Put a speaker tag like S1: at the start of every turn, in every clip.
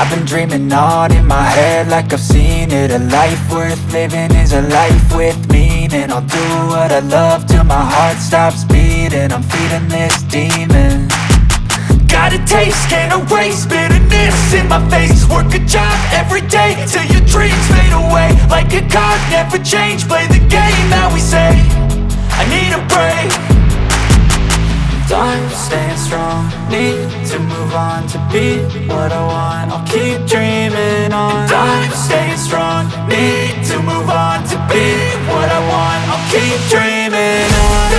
S1: I've been dreaming on in my head like I've seen it. A life worth living is a life with meaning. I'll do what I love till my heart stops beating. I'm feeding this demon. Got a taste, can't erase bitterness in my face. Work a job every day till your dreams fade away. Like a card, never change, play the game that we say. I need a break. Time staying strong, need to move on to be what I want. I'll keep dreaming on. Time staying strong, need to move on to be what I want. I'll keep dreaming on.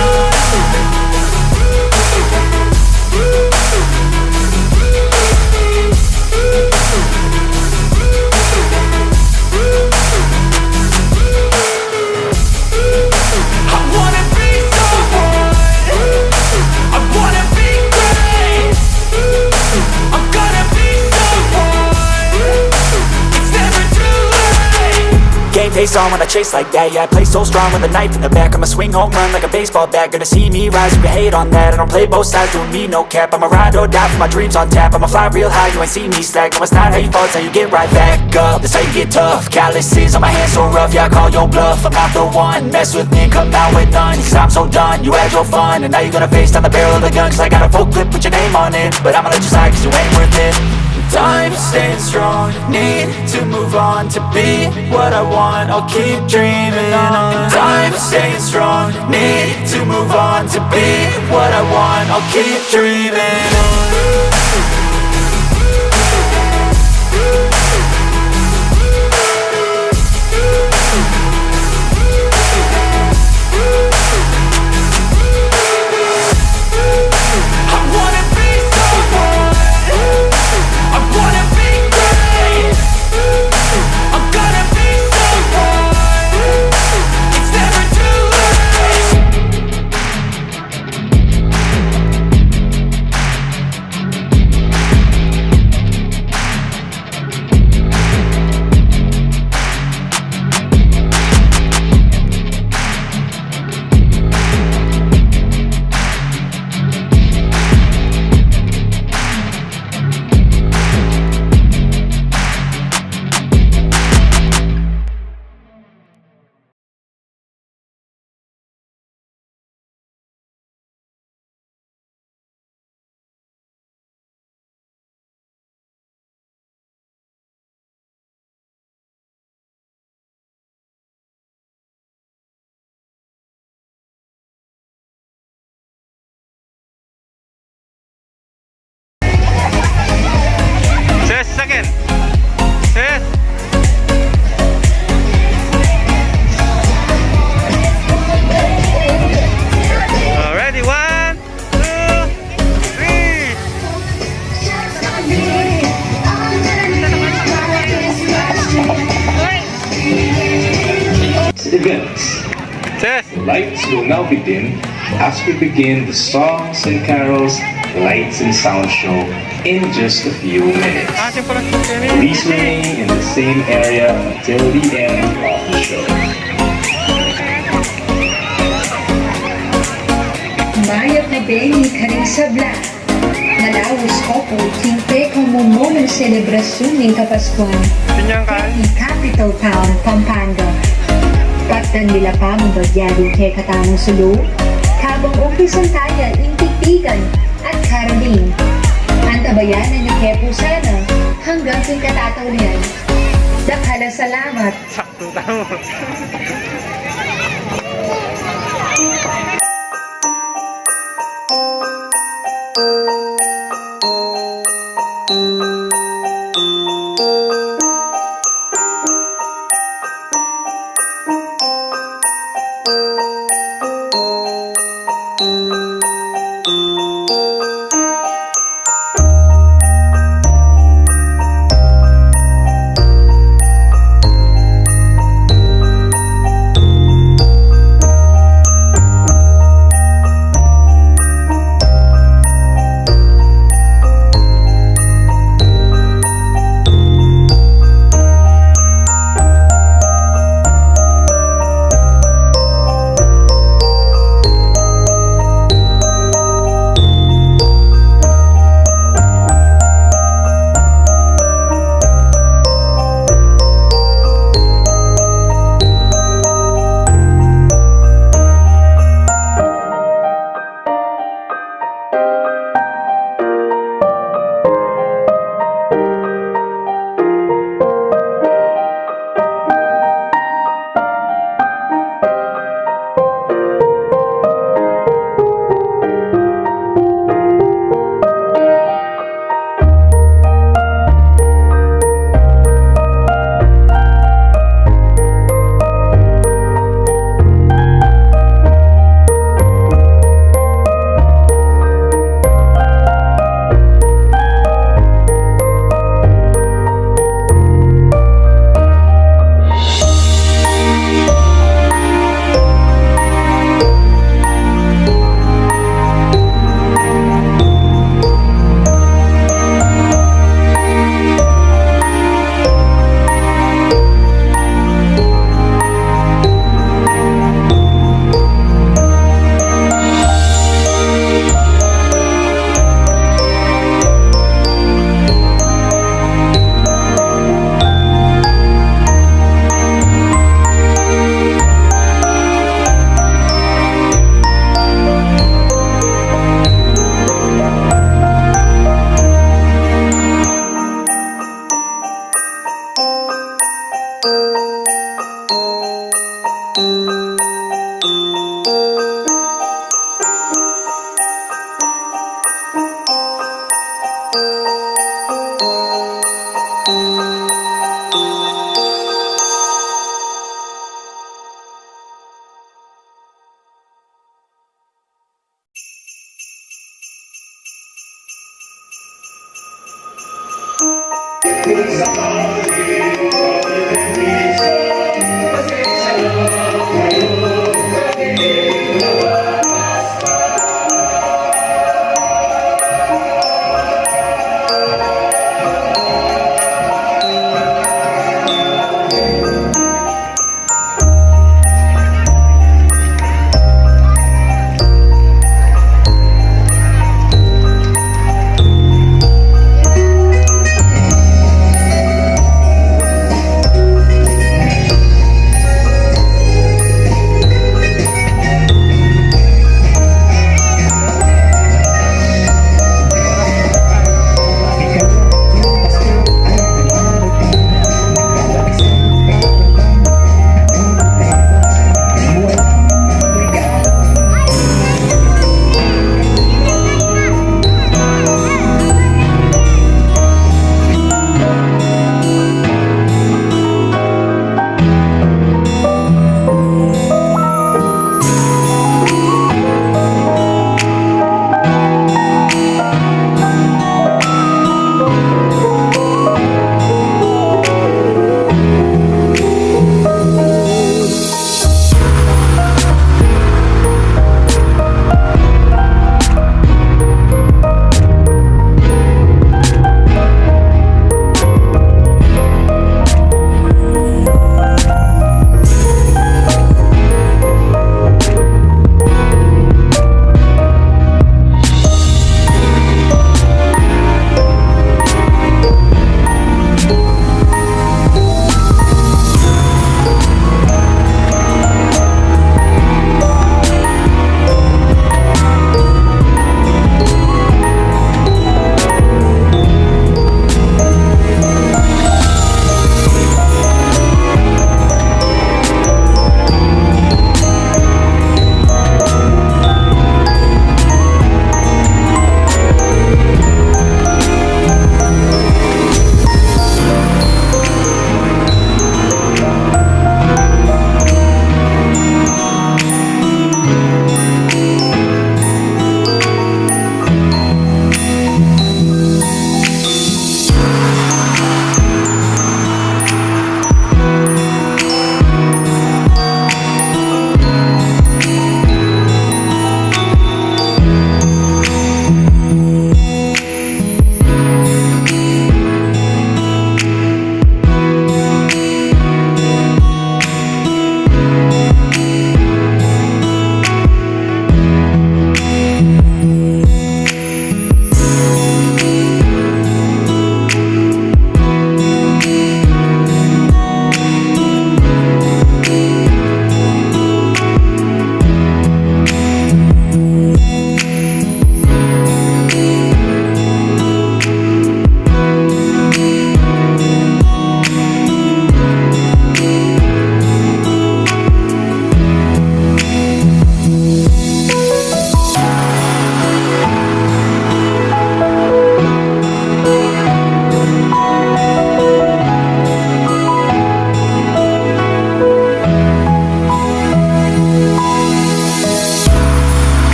S1: Face on when I chase like that. Yeah, I play so strong with a knife in the back. I'ma swing home run like a baseball bat. Gonna see me rise, you can hate on that. I don't play both sides, doing me no cap. I'ma ride or die for my dreams on tap. I'ma fly real high, you ain't see me slack. No, it's not how you fall, it's how you get right back up. That's how you get tough. Calluses on my hands so rough, yeah, I call your bluff. I'm not the one, mess with me and come out with none. Cause I'm so done, you had your fun. And now you're gonna face down the barrel of the gun. Cause I got a full clip with your name on it. But I'ma let you slide cause you ain't worth it. Time staying strong, need to move on to be what I want. I'll keep dreaming on. Time staying strong, need to move on to be what I want. I'll keep dreaming on.
S2: Second. Yes. Ready? 1, 2, 3.
S3: Events.
S2: Yes.
S3: The lights will now begin as we begin the songs and carols, lights and sound show in just a few minutes. Please remain in the same area until the end of the show.
S4: Maya Pabeni Karing Sabla, Malawos Opo, Tinte como ng selebrasyon ng Kapaskuhan di capital town, Pampanga. Pagdan nila pa mong bagyado kay katamong sulu, kabang umpisan tayo intipigan at karaling. Antabayanan niyo kaya po sana hanggang kay katataw niyan. Dakhala salamat.
S2: Sakto tao.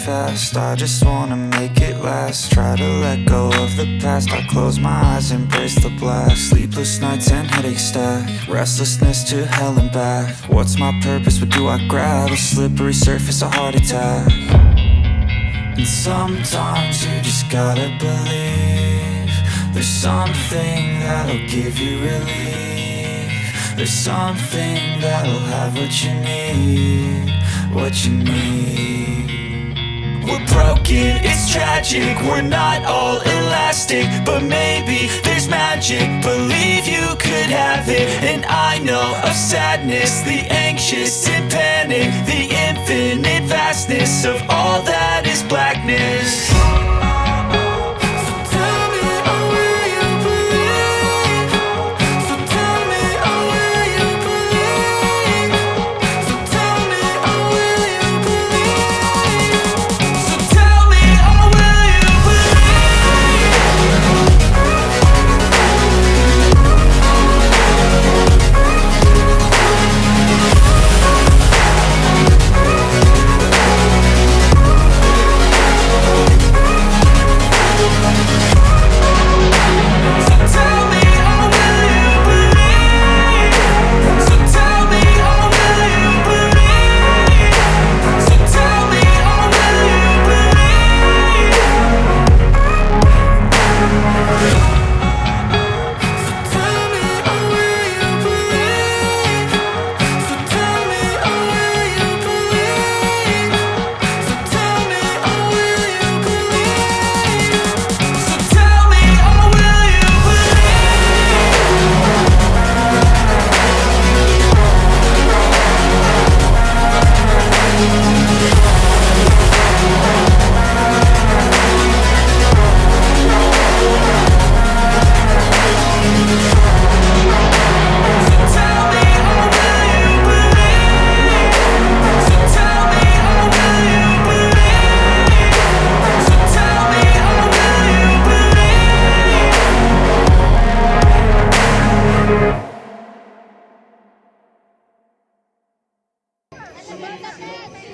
S5: fast. I just wanna make it last. Try to let go of the past. I close my eyes, embrace the blast. Sleepless nights and headaches stack. Restlessness to hell and back. What's my purpose? What do I grab? A slippery surface, a heart attack. And sometimes you just gotta believe there's something that'll give you relief. There's something that'll have what you need, what you need. We're broken, it's tragic, we're not all elastic, but maybe there's magic. Believe you could have it, and I know of sadness, the anxious and panic, the infinite vastness of all that is blackness.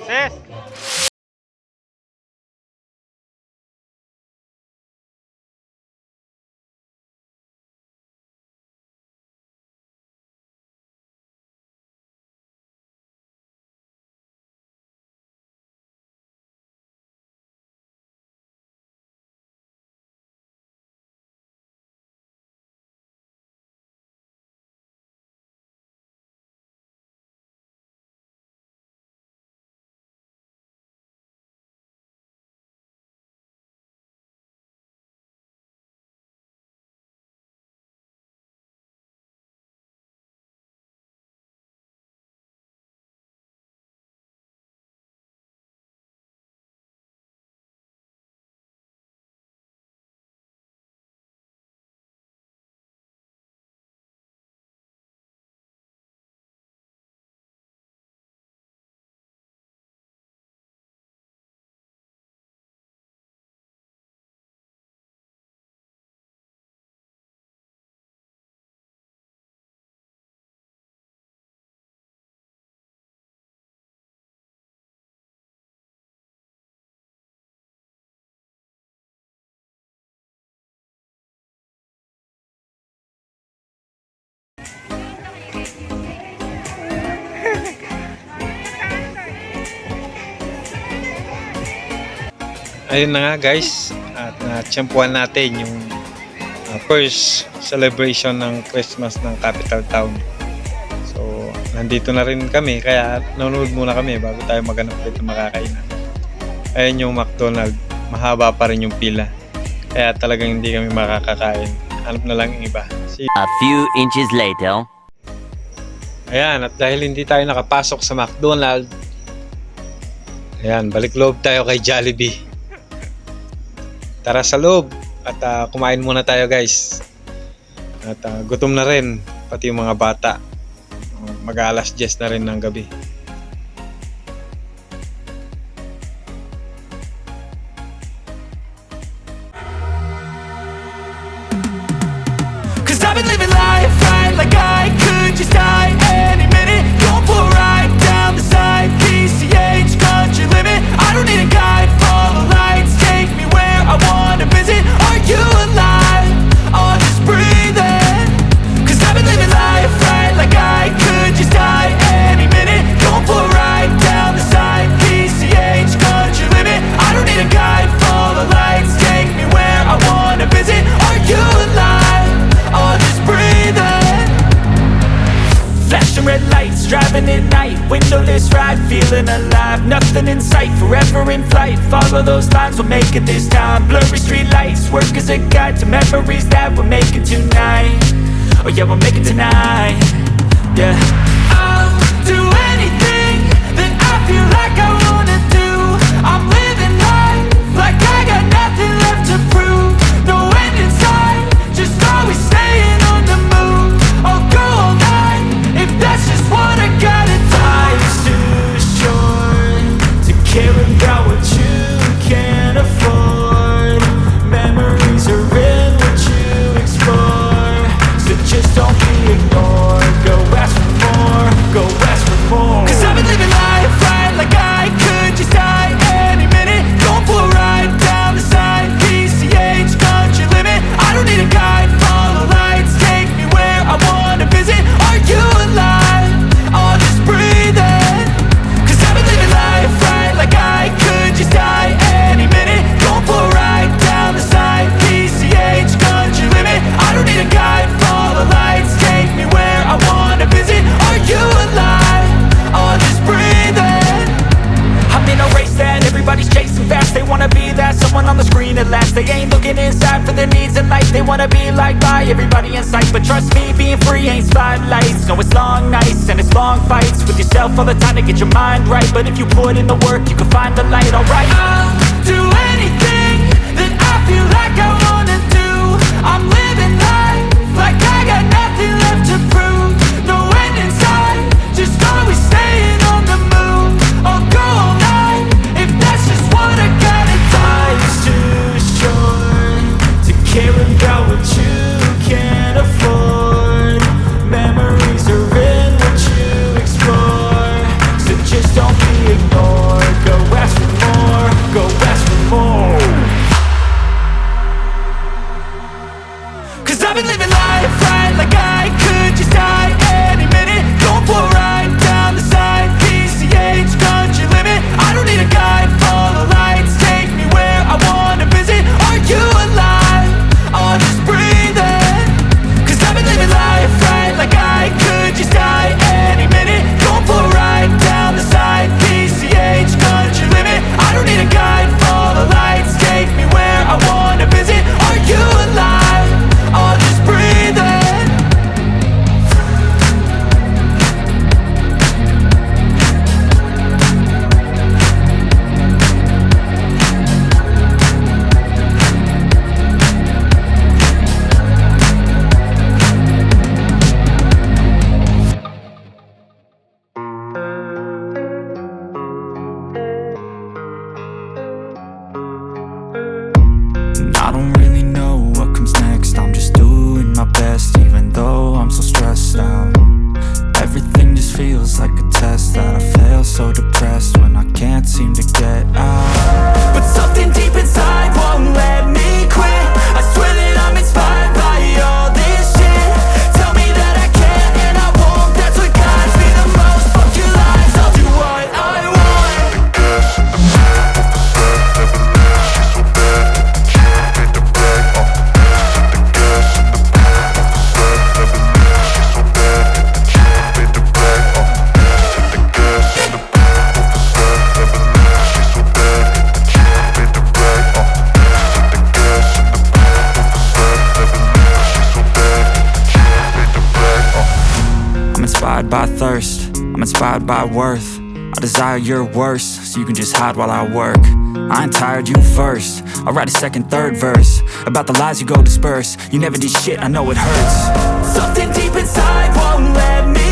S2: Sis! Ayun na nga guys, at na-tiyempuhan natin yung first celebration ng Christmas ng capital town. So nandito na rin kami, kaya nanonood muna kami bago tayo maghanap dito makakainan. Ayun yung McDonald's, mahaba pa rin yung pila, kaya talagang hindi kami makakakain. Hanap na lang yung iba.
S6: A few inches later.
S2: Ayan, at dahil hindi tayo nakapasok sa McDonald's, ayan, balik loob tayo kay Jollibee. Tara sa loob at kumain muna tayo guys. At gutom na rin pati yung mga bata. Mag-alas 10 na rin ng gabi.
S1: Cause I've been living life right like I could just die any minute. Going for a ride down the side, PCH country limit. I don't need a guide. feeling alive. Nothing in sight, forever in flight. Follow those lines, we'll make it this time. Blurry street lights, work as a guide to memories that we're making tonight. Oh yeah, we'll make it tonight. Yeah, I'll do anything that I feel like I wanna do. I'm living life like I got nothing left to prove. No end in sight, just always staying on the move. I'll go all night if that's just what I gotta do. Life's too short to care about what you can't afford. Memories are in what you explore, so just don't be ignored. Go ask for more, go ask for more. 'Cause I've been living life right like I could just die any minute. Going for a ride down the side, PCH, country limit. I don't need a guide, follow lights, take me where I wanna visit. Are you alive? I'll just breathe in. 'Cause I've been living life right like I could just die any minute. Going for a ride down the side, PCH, country limit. I don't need a guide, follow lights, take me where I wanna visit. Are you alive? I'll just breathe in. I'm in a race that everybody's chasing fast. They wanna be that someone on the screen at last. They ain't looking inside for their needs in life. They wanna be liked by everybody in sight. But trust me, being free ain't spotlights. No, it's long nights and it's long fights with yourself all the time to get your mind right. But if you put in the work, you can find the light, alright. I'll do anything that I feel like I wanna do. I'm living life like I got nothing left to prove. No end in sight, just always staying on the move. I'll go all night if that's just what I gotta do. Life's too short to care about what you can't afford. Memories are in what you explore, so just don't be ignored. Go ask for more, go ask for more. 'Cause I've been living life right like I could just die any minute. Going for a ride down the side, PCH, country limit. I don't need a guide, follow lights, take me where I wanna visit. Are you alive? I'll just breathe in. 'Cause I've been living life right like I could just die any minute. Going for a ride down the side, PCH, country limit. I don't need a guide, follow lights, take me where I wanna visit. Are you alive? I'll just breathe in.
S5: And I don't really know what comes next. I'm just doing my best, even though I'm so stressed out. Everything just feels like a test that I fail, so depressed when I can't seem to get out.
S1: But something deep inside won't let me quit. I swear that I'm inspired by all this shit. Tell me that I can and I won't. That's what guides me the most. Fuck your lies, I'll do what I want.
S5: I'm inspired by thirst, I'm inspired by worth. I desire your worst, so you can just hide while I work. I ain't tired, you first. I'll write a second, third verse about the lies you go disperse. You never did shit, I know it hurts.
S1: Something deep inside won't let me